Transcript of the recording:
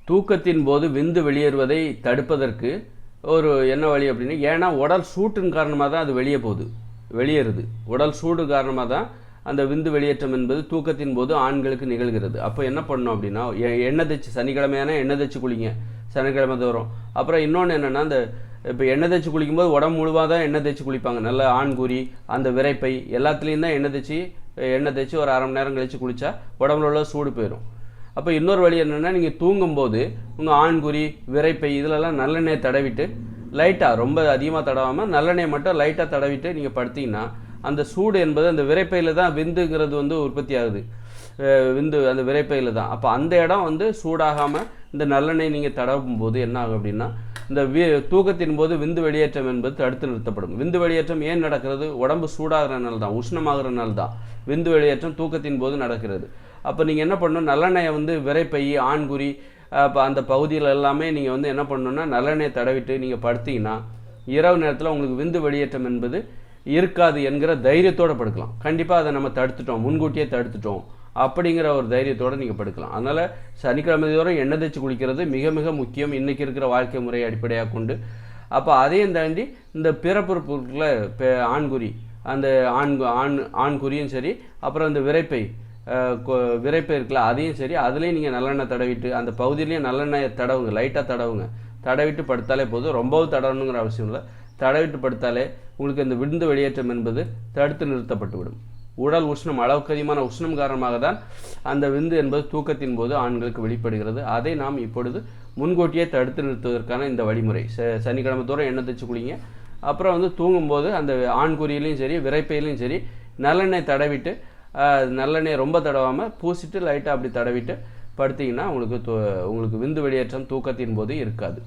தூக்கத்தின் போது விந்து வெளியேறுவதை தடுப்பதற்கு ஒரு என்ன வழி அப்படின்னா, ஏன்னா உடல் சூட்டின் காரணமாக தான் அது வெளியேறுது. உடல் சூடு காரணமாக தான் அந்த விந்து வெளியேற்றம் என்பது தூக்கத்தின் போது ஆண்களுக்கு நிகழ்கிறது. அப்போ என்ன பண்ணணும் அப்படின்னா, எண்ணெய் தேய்ச்சி சனிக்கிழமையான எண்ணெய் தேய்ச்சி குளிங்க, சனிக்கிழமை தோறும். அப்புறம் இன்னொன்று என்னென்னா, அந்த இப்போ எண்ணெய் தேய்ச்சி குளிக்கும்போது உடம்பு முழுவாக தான் எண்ணெய் தேய்ச்சி குளிப்பாங்க. நல்ல ஆண்குறி, அந்த விரைப்பை எல்லாத்துலேயும் தான் எண்ணெய் தேய்ச்சி ஒரு அரை மணி நேரம் கழித்து குளித்தா உடம்புல உள்ள சூடு போயிடும். அப்போ இன்னொரு வழி என்னென்னா, நீங்கள் தூங்கும்போது உங்கள் ஆண்குறி, விரைப்பை இதிலெல்லாம் நல்லெண்ணெய் தடவிட்டு லைட்டாக, ரொம்ப அதிகமாக தடவாமல் நல்லெண்ணெய் மட்டும் லைட்டாக தடவிட்டு நீங்கள் படுத்திங்கன்னா அந்த சூடு என்பது அந்த விரைப்பையில் தான் விந்துங்கிறது உற்பத்தி ஆகுது. விந்து அந்த விரைப்பையில் தான். அப்போ அந்த இடம் சூடாகாமல் இந்த நல்லெண்ணெய் நீங்கள் தடவும் போது என்ன ஆகும் அப்படின்னா, இந்த தூக்கத்தின் போது விந்து வெளியேற்றம் என்பது தடுத்து நிறுத்தப்படும். விந்து வெளியேற்றம் ஏன் நடக்கிறது? உடம்பு சூடாகிறனால தான், உஷ்ணமாகிறனால தான் விந்து வெளியேற்றம் தூக்கத்தின் போது நடக்கிறது. அப்போ நீங்கள் என்ன பண்ணணும், நல்லெண்ணெயை விரைப்பை, ஆண்குறி, இப்போ அந்த பகுதியில் எல்லாமே நீங்கள் என்ன பண்ணணுன்னா நல்லெண்ணெயை தடவிட்டு நீங்கள் படுத்திங்கன்னா இரவு நேரத்தில் உங்களுக்கு விந்து வெளியேற்றம் என்பது இருக்காது என்கிற தைரியத்தோடு படுக்கலாம். கண்டிப்பாக அதை நம்ம தடுத்துட்டோம், முன்கூட்டியே தடுத்துட்டோம் அப்படிங்கிற ஒரு தைரியத்தோடு நீங்கள் படுக்கலாம். அதனால் சனிக்கிழமை தோறும் எண்ணெய் தேய்ச்சி குளிக்கிறது மிக மிக முக்கியம், இன்றைக்கி இருக்கிற வாழ்க்கை முறையை அடிப்படையாக கொண்டு. அப்போ அதையும் தாண்டி இந்த பிறப்புறுப்புல ஆண்குறி, அந்த ஆண்குறியும் சரி, அப்புறம் இந்த விரைப்பை இருக்குல்ல, அதையும் சரி, அதுலேயும் நீங்கள் நல்லெண்ணெய் தடவிட்டு அந்த பகுதியிலையும் நல்லெண்ணெயை தடவுங்க, லைட்டாக தடவிட்டு படுத்தாலே போதும். ரொம்பவும் தடவணுங்கிற அவசியம் இல்லை. தடவிட்டு படுத்தாலே உங்களுக்கு இந்த விந்து வெளியேற்றம் என்பது தடுத்து நிறுத்தப்பட்டுவிடும். உடல் உஷ்ணம், அளவுக்கு அதிகமான உஷ்ணம் காரணமாக தான் அந்த விந்து என்பது தூக்கத்தின் போது ஆண்களுக்கு வெளிப்படுகிறது. அதை நாம் இப்பொழுது முன்கூட்டியே தடுத்து நிறுத்துவதற்கான இந்த வழிமுறை. சனிக்கிழமை தோறும் எண்ணெய் தேய்ச்சி குளிங்க. அப்புறம் தூங்கும்போது அந்த ஆண்குறியிலையும் சரி, விரைப்பையிலையும் சரி நல்லெண்ணெய் தடவிட்டு, நல்லெண்ணெய் ரொம்ப தடவாமல் பூசிட்டு லைட்டாக அப்படி தடவிட்டு படுத்திங்கன்னா உங்களுக்கு விந்து வெளியேற்றம் தூக்கத்தின் போது இருக்காது.